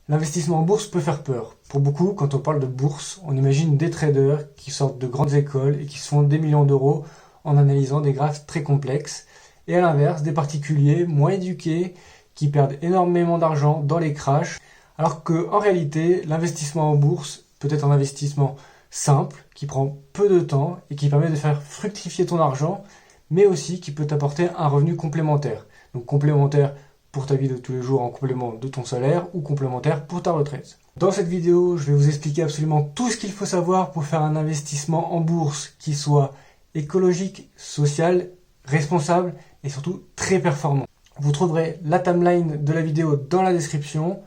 L'investissement en bourse peut faire peur. Pour beaucoup, quand on parle de bourse, on imagine des traders qui sortent de grandes écoles et qui se font des millions d'euros en analysant des graphes très complexes. Et à l'inverse, des particuliers moins éduqués qui perdent énormément d'argent dans les crashs. Alors qu'en réalité, l'investissement en bourse peut être un investissement simple, qui prend peu de temps et qui permet de faire fructifier ton argent, mais aussi qui peut t'apporter un revenu complémentaire. Donc complémentaire pour ta vie de tous les jours en complément de ton salaire ou complémentaire pour ta retraite. Dans cette vidéo, je vais vous expliquer absolument tout ce qu'il faut savoir pour faire un investissement en bourse qui soit écologique, social, responsable et surtout très performant. Vous trouverez la timeline de la vidéo dans la description.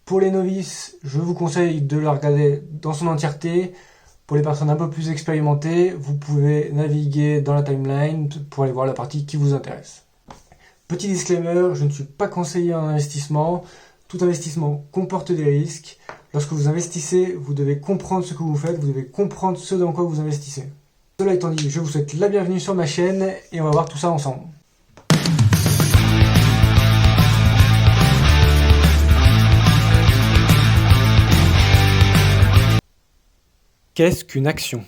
Pour les novices, je vous conseille de la regarder dans son entièreté. Pour les personnes un peu plus expérimentées, vous pouvez naviguer dans la timeline pour aller voir la partie qui vous intéresse. Petit disclaimer, je ne suis pas conseiller en investissement. Tout investissement comporte des risques. Lorsque vous investissez, vous devez comprendre ce que vous faites, vous devez comprendre ce dans quoi vous investissez. Cela étant dit, je vous souhaite la bienvenue sur ma chaîne et on va voir tout ça ensemble. Qu'est-ce qu'une action ?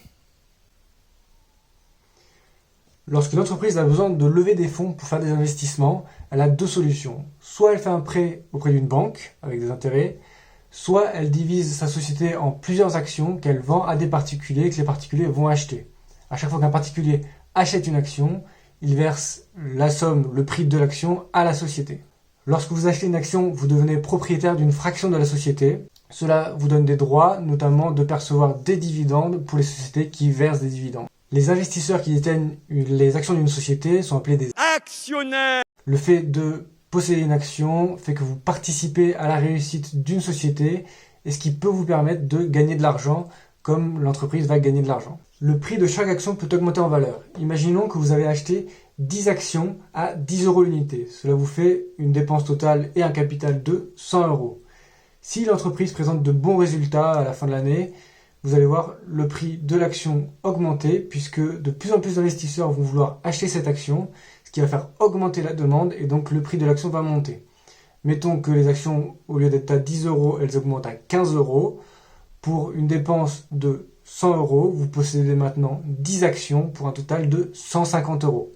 Lorsque l'entreprise a besoin de lever des fonds pour faire des investissements, elle a deux solutions. Soit elle fait un prêt auprès d'une banque avec des intérêts, soit elle divise sa société en plusieurs actions qu'elle vend à des particuliers et que les particuliers vont acheter. À chaque fois qu'un particulier achète une action, il verse la somme, le prix de l'action à la société. Lorsque vous achetez une action, vous devenez propriétaire d'une fraction de la société. Cela vous donne des droits, notamment de percevoir des dividendes pour les sociétés qui versent des dividendes. Les investisseurs qui détiennent les actions d'une société sont appelés des actionnaires. Le fait de posséder une action fait que vous participez à la réussite d'une société et ce qui peut vous permettre de gagner de l'argent comme l'entreprise va gagner de l'argent. Le prix de chaque action peut augmenter en valeur. Imaginons que vous avez acheté 10 actions à 10 € l'unité. Cela vous fait une dépense totale et un capital de 100 €. Si l'entreprise présente de bons résultats à la fin de l'année, vous allez voir le prix de l'action augmenter puisque de plus en plus d'investisseurs vont vouloir acheter cette action, ce qui va faire augmenter la demande et donc le prix de l'action va monter. Mettons que les actions, au lieu d'être à 10 €, elles augmentent à 15 €. Pour une dépense de 100 €, vous possédez maintenant 10 actions pour un total de 150 €.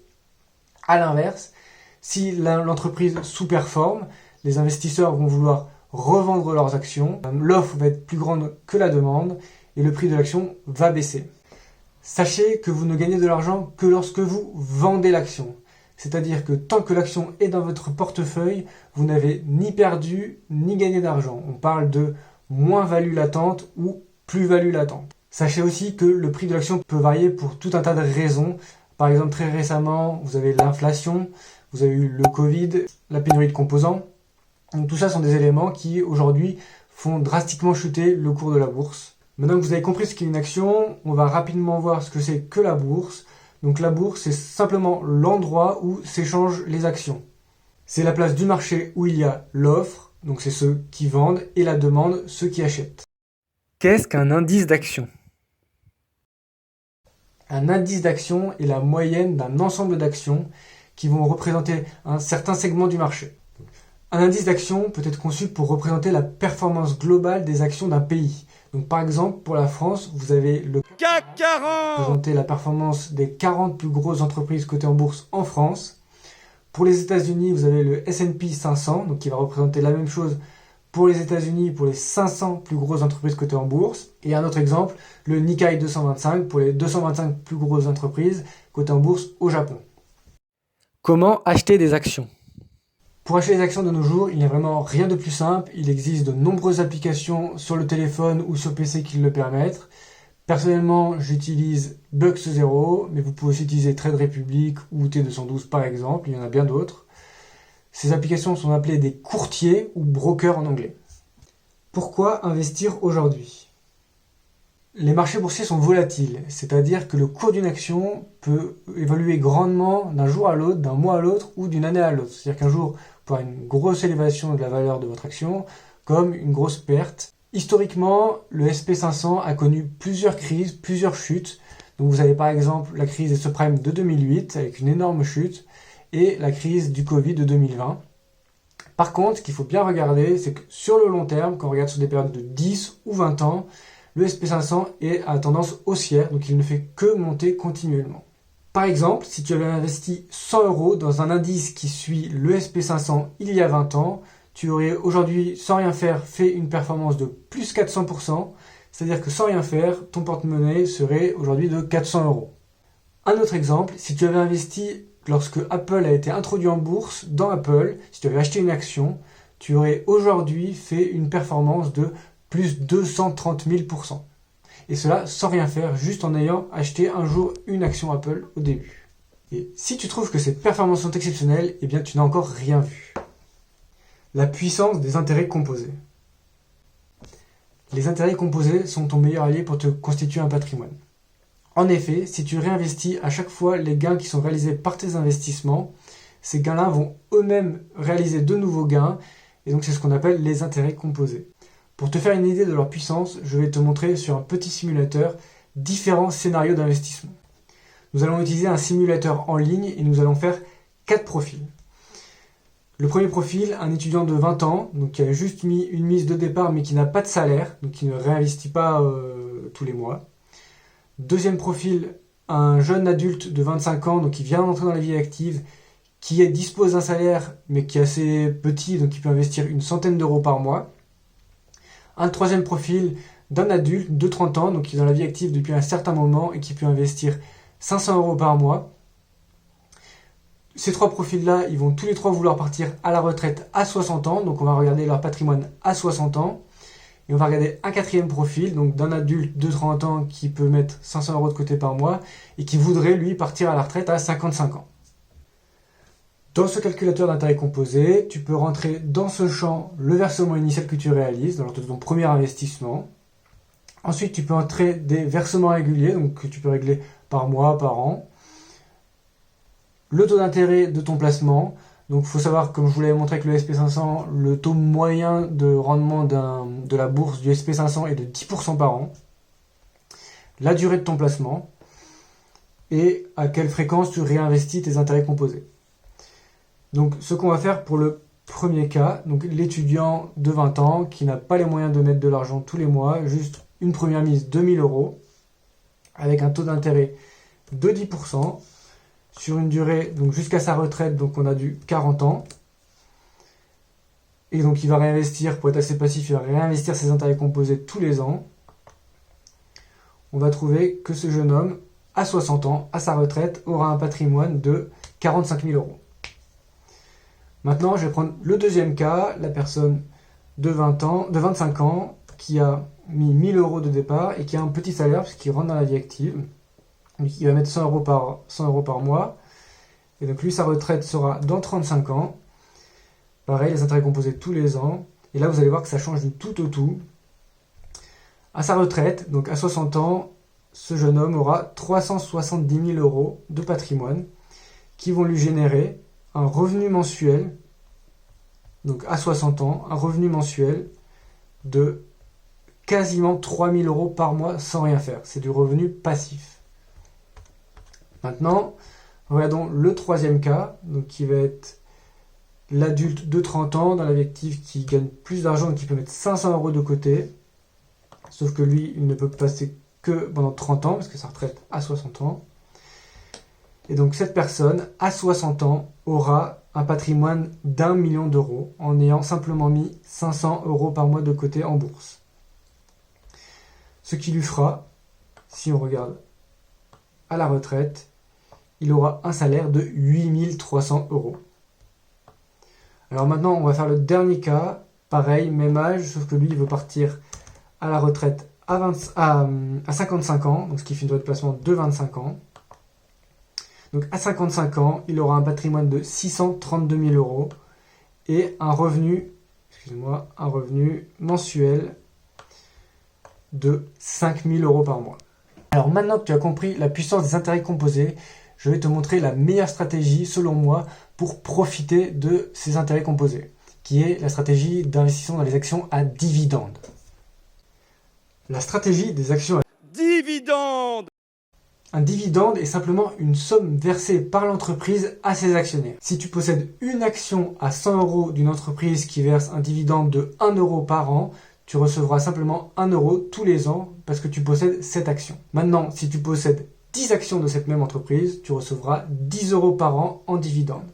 A l'inverse, si l'entreprise sous-performe, les investisseurs vont vouloir revendre leurs actions, l'offre va être plus grande que la demande et le prix de l'action va baisser. Sachez que vous ne gagnez de l'argent que lorsque vous vendez l'action. C'est-à-dire que tant que l'action est dans votre portefeuille, vous n'avez ni perdu ni gagné d'argent. On parle de moins-value latente ou plus-value latente. Sachez aussi que le prix de l'action peut varier pour tout un tas de raisons. Par exemple, très récemment, vous avez l'inflation, vous avez eu le Covid, la pénurie de composants. Donc tout ça sont des éléments qui aujourd'hui font drastiquement chuter le cours de la bourse. Maintenant que vous avez compris ce qu'est une action, on va rapidement voir ce que c'est que la bourse. Donc la bourse, c'est simplement l'endroit où s'échangent les actions. C'est la place du marché où il y a l'offre, donc c'est ceux qui vendent, et la demande, ceux qui achètent. Qu'est-ce qu'un indice d'action ? Un indice d'action est la moyenne d'un ensemble d'actions qui vont représenter un certain segment du marché. Un indice d'action peut être conçu pour représenter la performance globale des actions d'un pays. Donc par exemple, pour la France, vous avez le CAC 40 représenter la performance des 40 plus grosses entreprises cotées en bourse en France. Pour les États-Unis, vous avez le S&P 500, donc qui va représenter la même chose pour les États-Unis, pour les 500 plus grosses entreprises cotées en bourse. Et un autre exemple, le Nikkei 225 pour les 225 plus grosses entreprises cotées en bourse au Japon. Comment acheter des actions ? Pour acheter des actions de nos jours, il n'y a vraiment rien de plus simple. Il existe de nombreuses applications sur le téléphone ou sur PC qui le permettent. Personnellement, j'utilise Bucks0, mais vous pouvez aussi utiliser Trade Republic ou T212 par exemple. Il y en a bien d'autres. Ces applications sont appelées des courtiers ou brokers en anglais. Pourquoi investir aujourd'hui ? Les marchés boursiers sont volatiles, c'est-à-dire que le cours d'une action peut évoluer grandement d'un jour à l'autre, d'un mois à l'autre ou d'une année à l'autre. C'est-à-dire qu'un jour, vous pourrez avoir une grosse élévation de la valeur de votre action, comme une grosse perte. Historiquement, le SP500 a connu plusieurs crises, plusieurs chutes. Donc vous avez par exemple la crise des subprimes de 2008 avec une énorme chute et la crise du Covid de 2020. Par contre, ce qu'il faut bien regarder, c'est que sur le long terme, quand on regarde sur des périodes de 10 ou 20 ans, le SP500 est à tendance haussière, donc il ne fait que monter continuellement. Par exemple, si tu avais investi 100 € dans un indice qui suit le SP500 il y a 20 ans, tu aurais aujourd'hui, sans rien faire, fait une performance de plus 400%, c'est-à-dire que sans rien faire, ton porte-monnaie serait aujourd'hui de 400 €. Un autre exemple, si tu avais investi lorsque Apple a été introduit en bourse, dans Apple, si tu avais acheté une action, tu aurais aujourd'hui fait une performance de plus 230 000%. Et cela sans rien faire, juste en ayant acheté un jour une action Apple au début. Et si tu trouves que ces performances sont exceptionnelles, eh bien tu n'as encore rien vu. La puissance des intérêts composés. Les intérêts composés sont ton meilleur allié pour te constituer un patrimoine. En effet, si tu réinvestis à chaque fois les gains qui sont réalisés par tes investissements, ces gains-là vont eux-mêmes réaliser de nouveaux gains, et donc c'est ce qu'on appelle les intérêts composés. Pour te faire une idée de leur puissance, je vais te montrer sur un petit simulateur différents scénarios d'investissement. Nous allons utiliser un simulateur en ligne et nous allons faire 4 profils. Le premier profil, un étudiant de 20 ans, donc qui a juste mis une mise de départ mais qui n'a pas de salaire, donc qui ne réinvestit pas tous les mois. Deuxième profil, un jeune adulte de 25 ans, donc qui vient d'entrer dans la vie active, qui dispose d'un salaire mais qui est assez petit, donc qui peut investir une centaine d'euros par mois. Un troisième profil d'un adulte de 30 ans, donc qui est dans la vie active depuis un certain moment et qui peut investir 500 € par mois. Ces trois profils-là, ils vont tous les trois vouloir partir à la retraite à 60 ans, donc on va regarder leur patrimoine à 60 ans. Et on va regarder un quatrième profil, donc d'un adulte de 30 ans qui peut mettre 500 € de côté par mois et qui voudrait, lui, partir à la retraite à 55 ans. Dans ce calculateur d'intérêt composé, tu peux rentrer dans ce champ le versement initial que tu réalises lors de ton premier investissement. Ensuite, tu peux entrer des versements réguliers, donc que tu peux régler par mois, par an. Le taux d'intérêt de ton placement. Donc il faut savoir, comme je vous l'avais montré avec le SP500, le taux moyen de rendement de la bourse du SP500 est de 10% par an. La durée de ton placement et à quelle fréquence tu réinvestis tes intérêts composés. Donc ce qu'on va faire pour le premier cas, donc l'étudiant de 20 ans qui n'a pas les moyens de mettre de l'argent tous les mois, juste une première mise de 1000 € avec un taux d'intérêt de 10%. Sur une durée, donc jusqu'à sa retraite, donc on a du 40 ans. Et donc il va réinvestir, pour être assez passif, il va réinvestir ses intérêts composés tous les ans. On va trouver que ce jeune homme, à 60 ans, à sa retraite, aura un patrimoine de 45 000 €. Maintenant, je vais prendre le deuxième cas, la personne de 25 ans, qui a mis 1000 € de départ et qui a un petit salaire, puisqu'il rentre dans la vie active. Donc, il va mettre 100 € par mois. Et donc lui, sa retraite sera dans 35 ans. Pareil, les intérêts composés tous les ans. Et là, vous allez voir que ça change du tout au tout. À sa retraite, donc à 60 ans, ce jeune homme aura 370 000 € de patrimoine qui vont lui générer un revenu mensuel, donc à 60 ans, un revenu mensuel de quasiment 3 000 € par mois sans rien faire. C'est du revenu passif. Maintenant, regardons le troisième cas, donc qui va être l'adulte de 30 ans dans la vie active qui gagne plus d'argent et qui peut mettre 500 € de côté. Sauf que lui, il ne peut passer que pendant 30 ans, parce que sa retraite à 60 ans. Et donc cette personne, à 60 ans, aura un patrimoine d'1 million d'euros en ayant simplement mis 500 € par mois de côté en bourse. Ce qui lui fera, si on regarde à la retraite, il aura un salaire de 8 300 €. Alors maintenant, on va faire le dernier cas. Pareil, même âge, sauf que lui, il veut partir à la retraite à 55 ans, donc ce qui fait une durée de placement de 25 ans. Donc à 55 ans, il aura un patrimoine de 632 000 € et un revenu mensuel de 5 000 € par mois. Alors maintenant que tu as compris la puissance des intérêts composés, je vais te montrer la meilleure stratégie, selon moi, pour profiter de ces intérêts composés, qui est la stratégie d'investissement dans les actions à dividendes. La stratégie des actions à dividendes. Un dividende est simplement une somme versée par l'entreprise à ses actionnaires. Si tu possèdes une action à 100 € d'une entreprise qui verse un dividende de 1 € par an, tu recevras simplement 1 € tous les ans parce que tu possèdes cette action. Maintenant, si tu possèdes 10 actions de cette même entreprise, tu recevras 10 € par an en dividende.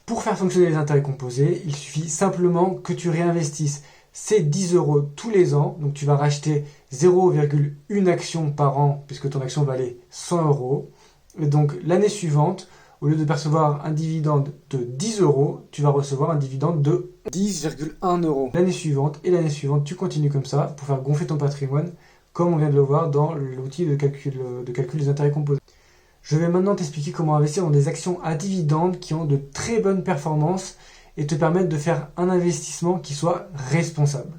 Pour faire fonctionner les intérêts composés, il suffit simplement que tu réinvestisses ces 10 € tous les ans. Donc tu vas racheter 0,1 action par an puisque ton action valait 100 €. Et donc l'année suivante, au lieu de percevoir un dividende de 10 €, tu vas recevoir un dividende de 10,1 €. L'année suivante et l'année suivante, tu continues comme ça pour faire gonfler ton patrimoine, comme on vient de le voir dans l'outil de calcul des intérêts composés. Je vais maintenant t'expliquer comment investir dans des actions à dividendes qui ont de très bonnes performances et te permettent de faire un investissement qui soit responsable.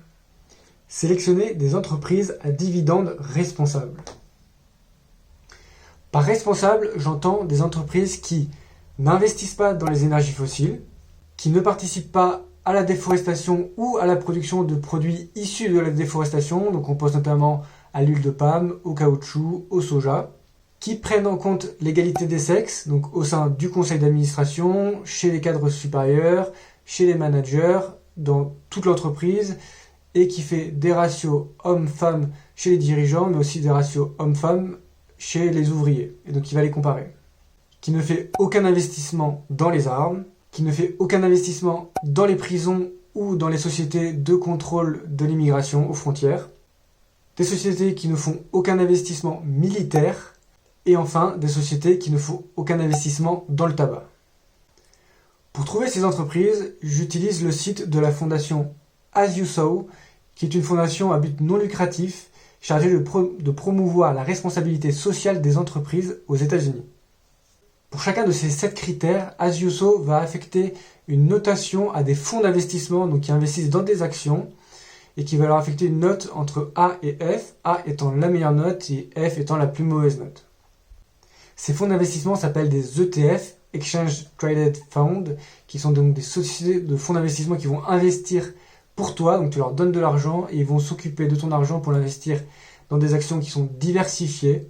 Sélectionner des entreprises à dividendes responsables. Par responsable, j'entends des entreprises qui n'investissent pas dans les énergies fossiles, qui ne participent pas à la déforestation ou à la production de produits issus de la déforestation, donc on pense notamment à l'huile de palme, au caoutchouc, au soja, qui prennent en compte l'égalité des sexes, donc au sein du conseil d'administration, chez les cadres supérieurs, chez les managers, dans toute l'entreprise, et qui fait des ratios hommes-femmes chez les dirigeants, mais aussi des ratios hommes-femmes chez les ouvriers. Et donc il va les comparer. Qui ne fait aucun investissement dans les armes, qui ne fait aucun investissement dans les prisons ou dans les sociétés de contrôle de l'immigration aux frontières, des sociétés qui ne font aucun investissement militaire, et enfin des sociétés qui ne font aucun investissement dans le tabac. Pour trouver ces entreprises, j'utilise le site de la fondation As You Sow, qui est une fondation à but non lucratif chargée de promouvoir la responsabilité sociale des entreprises aux États-Unis. Pour chacun de ces 7 critères, As You Sow va affecter une notation à des fonds d'investissement donc qui investissent dans des actions et qui va leur affecter une note entre A et F, A étant la meilleure note et F étant la plus mauvaise note. Ces fonds d'investissement s'appellent des ETF, Exchange Traded Fund, qui sont donc des sociétés de fonds d'investissement qui vont investir pour toi, donc tu leur donnes de l'argent et ils vont s'occuper de ton argent pour l'investir dans des actions qui sont diversifiées.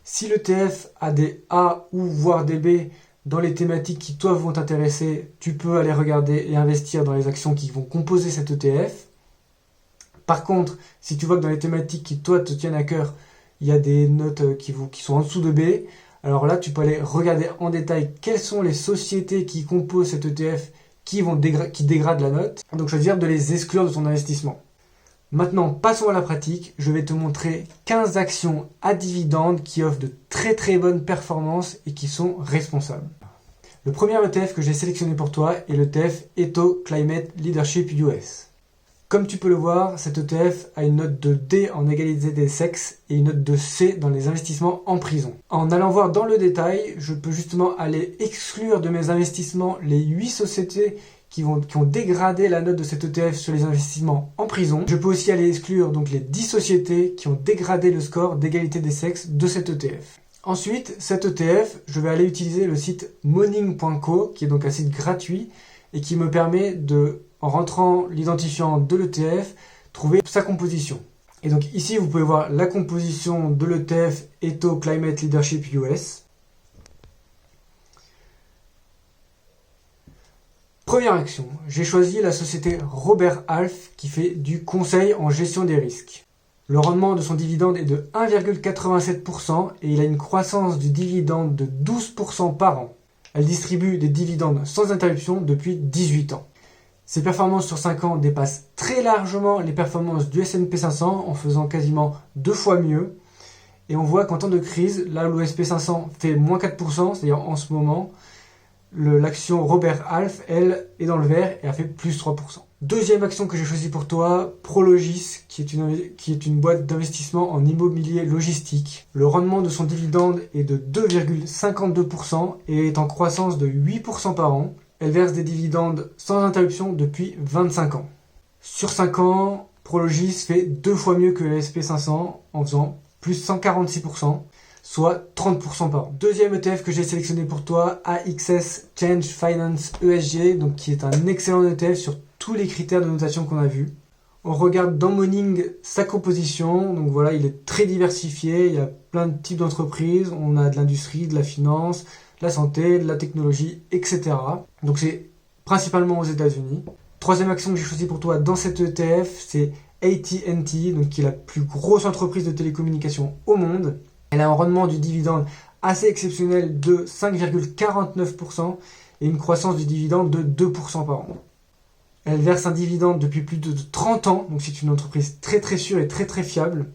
Si l'ETF a des A ou voire des B dans les thématiques qui toi vont t'intéresser, tu peux aller regarder et investir dans les actions qui vont composer cet ETF. Par contre, si tu vois que dans les thématiques qui toi te tiennent à cœur, il y a des notes qui sont en dessous de B, alors là tu peux aller regarder en détail quelles sont les sociétés qui composent cet ETF qui dégradent la note, donc choisir de les exclure de ton investissement. Maintenant, passons à la pratique. Je vais te montrer 15 actions à dividendes qui offrent de très très bonnes performances et qui sont responsables. Le premier ETF que j'ai sélectionné pour toi est l'ETF Etho Climate Leadership US. Comme tu peux le voir, cet ETF a une note de D en égalité des sexes et une note de C dans les investissements en prison. En allant voir dans le détail, je peux justement aller exclure de mes investissements les 8 sociétés qui ont dégradé la note de cet ETF sur les investissements en prison. Je peux aussi aller exclure donc les 10 sociétés qui ont dégradé le score d'égalité des sexes de cet ETF. Ensuite, cet ETF, je vais aller utiliser le site Moning.co, qui est donc un site gratuit et qui me permet de, en rentrant l'identifiant de l'ETF, trouver sa composition. Et donc ici, vous pouvez voir la composition de l'ETF Etho Climate Leadership US. Première action, j'ai choisi la société Robert Half qui fait du conseil en gestion des risques. Le rendement de son dividende est de 1,87% et il a une croissance du dividende de 12% par an. Elle distribue des dividendes sans interruption depuis 18 ans. Ses performances sur 5 ans dépassent très largement les performances du S&P 500 en faisant quasiment 2 fois mieux. Et on voit qu'en temps de crise, là où le S&P 500 fait moins 4%, c'est-à-dire en ce moment, l'action Robert Half, elle, est dans le vert et a fait plus 3%. Deuxième action que j'ai choisie pour toi, Prologis, qui est une boîte d'investissement en immobilier logistique. Le rendement de son dividende est de 2,52% et est en croissance de 8% par an. Elle verse des dividendes sans interruption depuis 25 ans. Sur 5 ans, Prologis fait 2 fois mieux que le S&P 500 en faisant plus 146%. Soit 30% par an. Deuxième ETF que j'ai sélectionné pour toi, AXS Change Finance ESG, donc qui est un excellent ETF sur tous les critères de notation qu'on a vus. On regarde dans Morning sa composition, donc voilà, il est très diversifié, il y a plein de types d'entreprises, on a de l'industrie, de la finance, de la santé, de la technologie, etc. Donc c'est principalement aux États-Unis. Troisième action que j'ai choisie pour toi dans cet ETF, c'est AT&T, donc qui est la plus grosse entreprise de télécommunications au monde. Elle a un rendement du dividende assez exceptionnel de 5,49% et une croissance du dividende de 2% par an. Elle verse un dividende depuis plus de 30 ans, donc c'est une entreprise très très sûre et très très fiable.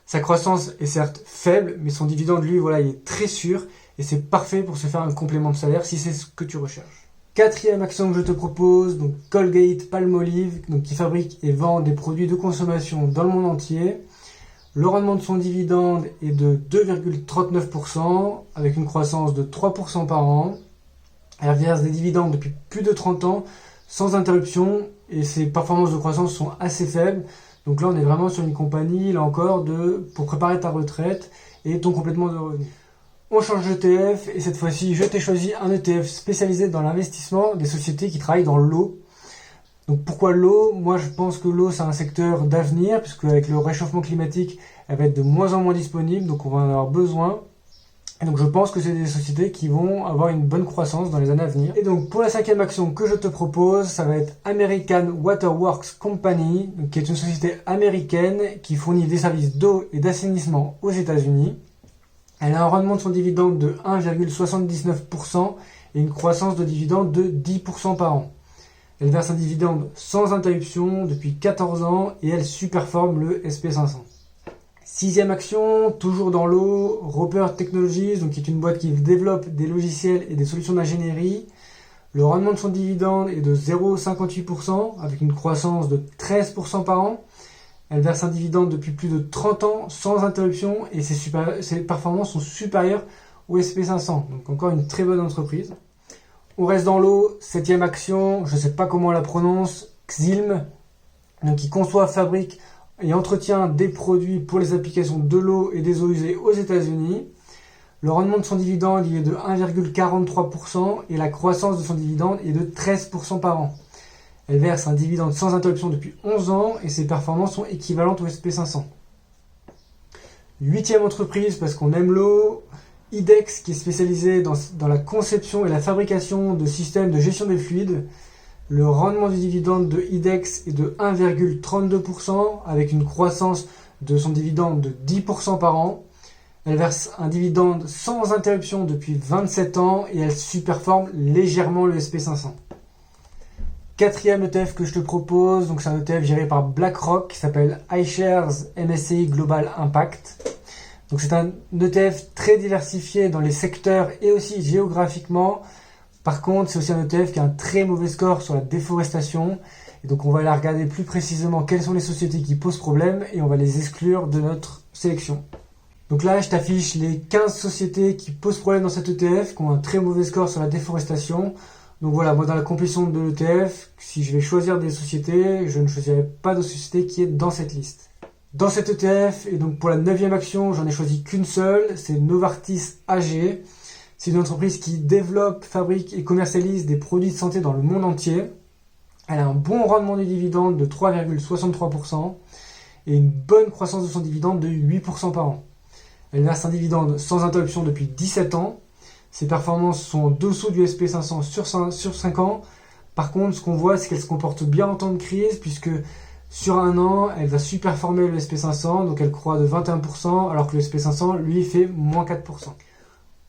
Sa croissance est certes faible, mais son dividende, lui, voilà, il est très sûr et c'est parfait pour se faire un complément de salaire si c'est ce que tu recherches. Quatrième action que je te propose, donc Colgate-Palmolive, donc qui fabrique et vend des produits de consommation dans le monde entier. Le rendement de son dividende est de 2,39% avec une croissance de 3% par an. Elle verse des dividendes depuis plus de 30 ans sans interruption et ses performances de croissance sont assez faibles. Donc là, on est vraiment sur une compagnie, là encore, pour préparer ta retraite et ton complément de revenus. On change d'ETF et cette fois-ci, je t'ai choisi un ETF spécialisé dans l'investissement des sociétés qui travaillent dans l'eau. Donc pourquoi l'eau? Moi, je pense que l'eau, c'est un secteur d'avenir puisque avec le réchauffement climatique, elle va être de moins en moins disponible, donc on va en avoir besoin. Et donc je pense que c'est des sociétés qui vont avoir une bonne croissance dans les années à venir. Et donc pour la cinquième action que je te propose, ça va être American Waterworks Company, donc qui est une société américaine qui fournit des services d'eau et d'assainissement aux États-Unis. Elle a un rendement de son dividende de 1,79% et une croissance de dividende de 10% par an. Elle verse un dividende sans interruption depuis 14 ans et elle superforme le SP500. Sixième action, toujours dans l'eau, Roper Technologies, donc qui est une boîte qui développe des logiciels et des solutions d'ingénierie. Le rendement de son dividende est de 0,58% avec une croissance de 13% par an. Elle verse un dividende depuis plus de 30 ans sans interruption et ses performances sont supérieures au SP500. Donc encore une très bonne entreprise. On reste dans l'eau, septième action, je ne sais pas comment on la prononce, Xylm, donc qui conçoit, fabrique et entretient des produits pour les applications de l'eau et des eaux usées aux États-Unis. Le rendement de son dividende il est de 1,43% et la croissance de son dividende est de 13% par an. Elle verse un dividende sans interruption depuis 11 ans et ses performances sont équivalentes au SP500. Huitième entreprise, parce qu'on aime l'eau, IDEX, qui est spécialisée dans la conception et la fabrication de systèmes de gestion des fluides. Le rendement du dividende de IDEX est de 1,32% avec une croissance de son dividende de 10% par an. Elle verse un dividende sans interruption depuis 27 ans et elle superforme légèrement le SP500. Quatrième ETF que je te propose, donc c'est un ETF géré par BlackRock qui s'appelle iShares MSCI Global Impact. Donc c'est un ETF très diversifié dans les secteurs et aussi géographiquement. Par contre, c'est aussi un ETF qui a un très mauvais score sur la déforestation. Et donc on va aller regarder plus précisément quelles sont les sociétés qui posent problème et on va les exclure de notre sélection. Donc là, je t'affiche les 15 sociétés qui posent problème dans cet ETF, qui ont un très mauvais score sur la déforestation. Donc voilà, moi dans la complétion de l'ETF, si je vais choisir des sociétés, je ne choisirai pas de société qui est dans cette liste. Dans cet ETF, et donc pour la 9e action, j'en ai choisi qu'une seule, c'est Novartis AG. C'est une entreprise qui développe, fabrique et commercialise des produits de santé dans le monde entier. Elle a un bon rendement du dividende de 3,63% et une bonne croissance de son dividende de 8% par an. Elle verse un dividende sans interruption depuis 17 ans. Ses performances sont en dessous du SP500 sur 5 ans. Par contre, ce qu'on voit, c'est qu'elle se comporte bien en temps de crise, puisque sur un an, elle va superformer le SP500, donc elle croît de 21%, alors que le SP500, lui, fait moins 4%.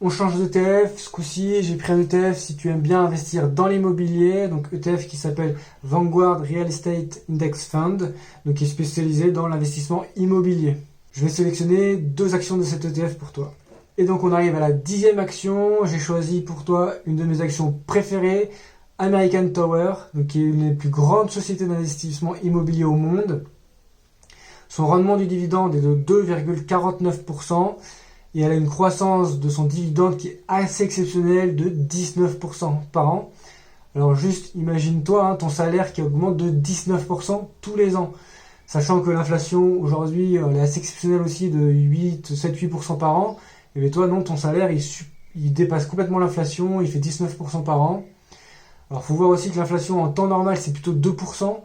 On change d'ETF, ce coup-ci, j'ai pris un ETF si tu aimes bien investir dans l'immobilier, donc ETF qui s'appelle Vanguard Real Estate Index Fund, donc qui est spécialisé dans l'investissement immobilier. Je vais sélectionner 2 actions de cet ETF pour toi. Et donc on arrive à la 10e action, j'ai choisi pour toi une de mes actions préférées, American Tower, donc qui est une des plus grandes sociétés d'investissement immobilier au monde. Son rendement du dividende est de 2,49% et elle a une croissance de son dividende qui est assez exceptionnelle de 19% par an. Alors juste imagine-toi ton salaire qui augmente de 19% tous les ans. Sachant que l'inflation aujourd'hui elle est assez exceptionnelle aussi de 7-8% par an. Et bien toi non, ton salaire il dépasse complètement l'inflation, il fait 19% par an. Alors il faut voir aussi que l'inflation en temps normal c'est plutôt 2%.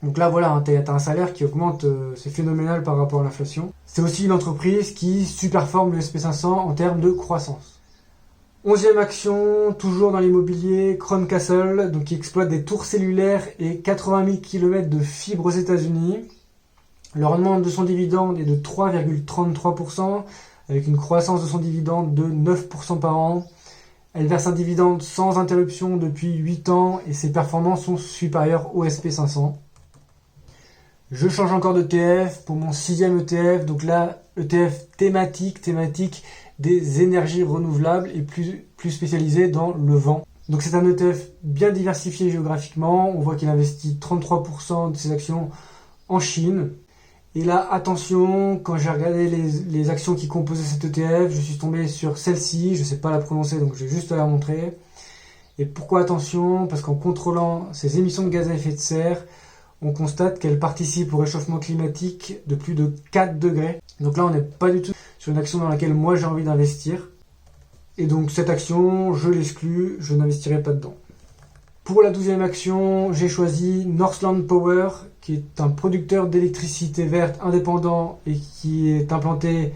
Donc là, voilà, tu as un salaire qui augmente, c'est phénoménal par rapport à l'inflation. C'est aussi une entreprise qui surperforme le SP500 en termes de croissance. 11e action, toujours dans l'immobilier, Crown Castle, donc qui exploite des tours cellulaires et 80 000 km de fibres aux États-Unis. Le rendement de son dividende est de 3,33%, avec une croissance de son dividende de 9% par an. Elle verse un dividende sans interruption depuis 8 ans et ses performances sont supérieures au SP500. Je change encore d'ETF pour mon 6e ETF, donc là, ETF thématique des énergies renouvelables et plus spécialisé dans le vent. Donc c'est un ETF bien diversifié géographiquement, on voit qu'il investit 33% de ses actions en Chine. Et là, attention, quand j'ai regardé les actions qui composaient cet ETF, je suis tombé sur celle-ci, je ne sais pas la prononcer, donc je vais juste la montrer. Et pourquoi attention? Parce qu'en contrôlant ses émissions de gaz à effet de serre, on constate qu'elle participe au réchauffement climatique de plus de 4 degrés. Donc là, on n'est pas du tout sur une action dans laquelle moi j'ai envie d'investir. Et donc cette action, je l'exclus, je n'investirai pas dedans. Pour la 12e action, j'ai choisi Northland Power, qui est un producteur d'électricité verte indépendant et qui est implanté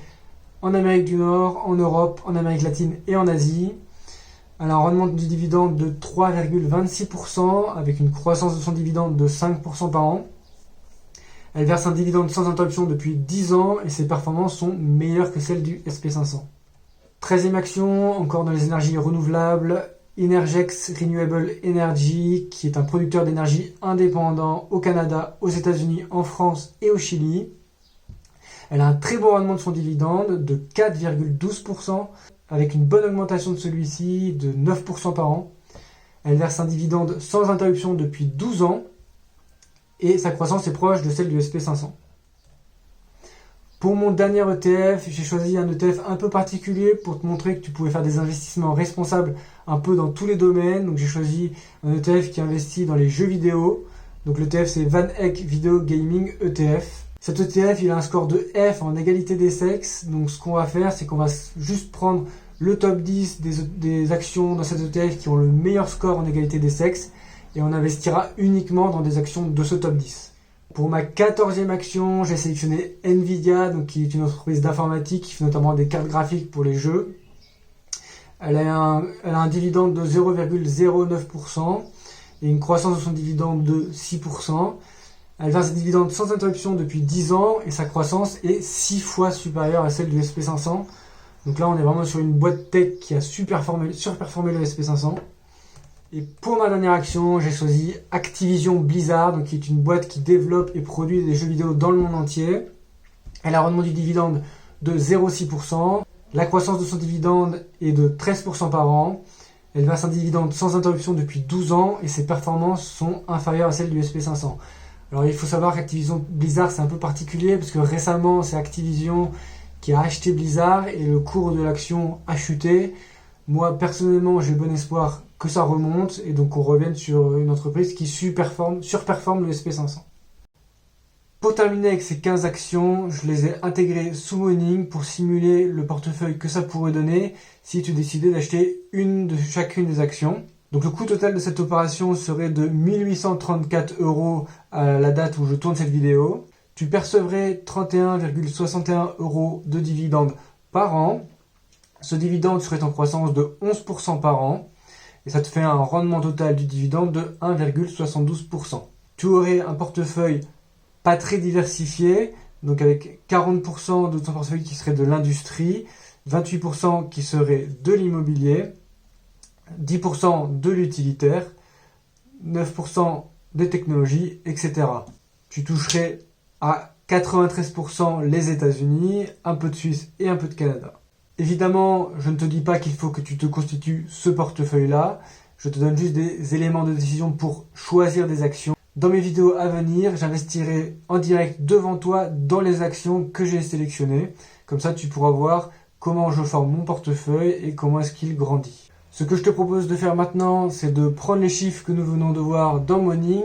en Amérique du Nord, en Europe, en Amérique latine et en Asie. Elle a un rendement du dividende de 3,26% avec une croissance de son dividende de 5% par an. Elle verse un dividende sans interruption depuis 10 ans et ses performances sont meilleures que celles du SP500. 13e action, encore dans les énergies renouvelables, Innergex Renewable Energy, qui est un producteur d'énergie indépendant au Canada, aux États-Unis, en France et au Chili. Elle a un très bon rendement de son dividende de 4,12%, avec une bonne augmentation de celui-ci de 9% par an. Elle verse un dividende sans interruption depuis 12 ans, et sa croissance est proche de celle du SP500. Pour mon dernier ETF, j'ai choisi un ETF un peu particulier pour te montrer que tu pouvais faire des investissements responsables un peu dans tous les domaines. Donc j'ai choisi un ETF qui investit dans les jeux vidéo. Donc l'ETF c'est Van Eck Video Gaming ETF. Cet ETF il a un score de F en égalité des sexes. Donc ce qu'on va faire c'est qu'on va juste prendre le top 10 des actions dans cet ETF qui ont le meilleur score en égalité des sexes. Et on investira uniquement dans des actions de ce top 10. Pour ma 14e action, j'ai sélectionné Nvidia, donc qui est une entreprise d'informatique qui fait notamment des cartes graphiques pour les jeux. Elle a un dividende de 0,09% et une croissance de son dividende de 6%. Elle verse des dividendes sans interruption depuis 10 ans et sa croissance est 6 fois supérieure à celle du SP500. Donc là, on est vraiment sur une boîte tech qui a surperformé le SP500. Et pour ma dernière action, j'ai choisi Activision Blizzard, donc qui est une boîte qui développe et produit des jeux vidéo dans le monde entier. Elle a un rendement du dividende de 0,6%. La croissance de son dividende est de 13% par an. Elle verse un dividende sans interruption depuis 12 ans et ses performances sont inférieures à celles du SP500. Alors il faut savoir qu'Activision Blizzard c'est un peu particulier parce que récemment c'est Activision qui a acheté Blizzard et le cours de l'action a chuté. Moi personnellement j'ai bon espoir que ça remonte et donc on revienne sur une entreprise qui surperforme le SP500. Pour terminer avec ces 15 actions, je les ai intégrées sous Morning pour simuler le portefeuille que ça pourrait donner si tu décidais d'acheter une de chacune des actions. Donc le coût total de cette opération serait de 1834 € à la date où je tourne cette vidéo. Tu percevrais 31,61 € de dividendes par an. Ce dividende serait en croissance de 11% par an. Et ça te fait un rendement total du dividende de 1,72%. Tu aurais un portefeuille pas très diversifié, donc avec 40% de ton portefeuille qui serait de l'industrie, 28% qui serait de l'immobilier, 10% de l'utilitaire, 9% des technologies, etc. Tu toucherais à 93% les États-Unis, un peu de Suisse et un peu de Canada. Évidemment, je ne te dis pas qu'il faut que tu te constitues ce portefeuille-là. Je te donne juste des éléments de décision pour choisir des actions. Dans mes vidéos à venir, j'investirai en direct devant toi dans les actions que j'ai sélectionnées. Comme ça, tu pourras voir comment je forme mon portefeuille et comment est-ce qu'il grandit. Ce que je te propose de faire maintenant, c'est de prendre les chiffres que nous venons de voir dans Morning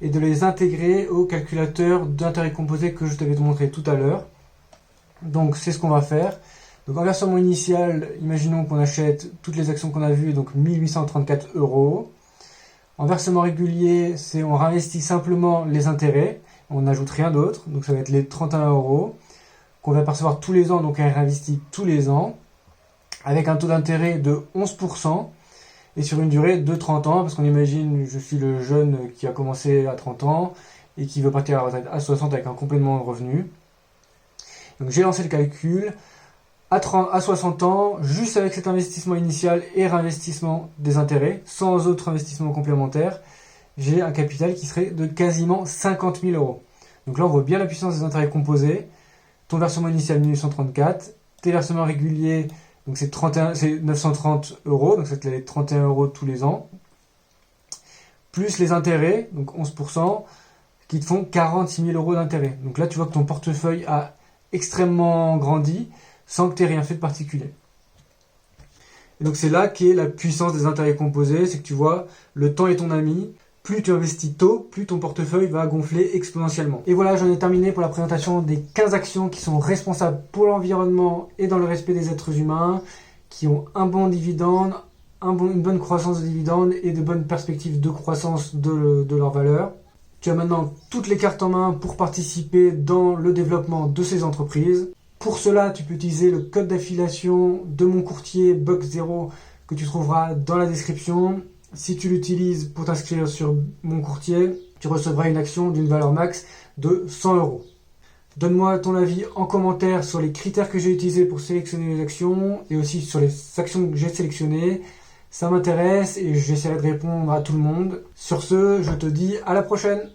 et de les intégrer au calculateur d'intérêt composé que je t'avais montré tout à l'heure. Donc, c'est ce qu'on va faire. Donc en versement initial, imaginons qu'on achète toutes les actions qu'on a vues, donc 1834 €. En versement régulier, on réinvestit simplement les intérêts, on n'ajoute rien d'autre, donc ça va être les 31 € qu'on va percevoir tous les ans, donc on réinvestit tous les ans, avec un taux d'intérêt de 11%, et sur une durée de 30 ans, parce qu'on imagine, je suis le jeune qui a commencé à 30 ans, et qui veut partir à la retraite à 60 avec un complément de revenu. Donc j'ai lancé le calcul, à 60 ans, juste avec cet investissement initial et réinvestissement des intérêts, sans autre investissement complémentaire, j'ai un capital qui serait de quasiment 50 000 €. Donc là, on voit bien la puissance des intérêts composés. Ton versement initial 1834, tes versements réguliers, donc c'est 930 €, donc c'est les 31 € tous les ans, plus les intérêts, donc 11%, qui te font 46 000 € d'intérêts. Donc là, tu vois que ton portefeuille a extrêmement grandi, sans que tu aies rien fait de particulier. Et donc c'est là qu'est la puissance des intérêts composés, c'est que tu vois, le temps est ton ami, plus tu investis tôt, plus ton portefeuille va gonfler exponentiellement. Et voilà, j'en ai terminé pour la présentation des 15 actions qui sont responsables pour l'environnement et dans le respect des êtres humains, qui ont un bon dividende, une bonne croissance de dividendes et de bonnes perspectives de croissance de leur valeur. Tu as maintenant toutes les cartes en main pour participer dans le développement de ces entreprises. Pour cela, tu peux utiliser le code d'affiliation de mon courtier Box0 que tu trouveras dans la description. Si tu l'utilises pour t'inscrire sur mon courtier, tu recevras une action d'une valeur max de 100 €. Donne-moi ton avis en commentaire sur les critères que j'ai utilisés pour sélectionner les actions et aussi sur les actions que j'ai sélectionnées. Ça m'intéresse et j'essaierai de répondre à tout le monde. Sur ce, je te dis à la prochaine!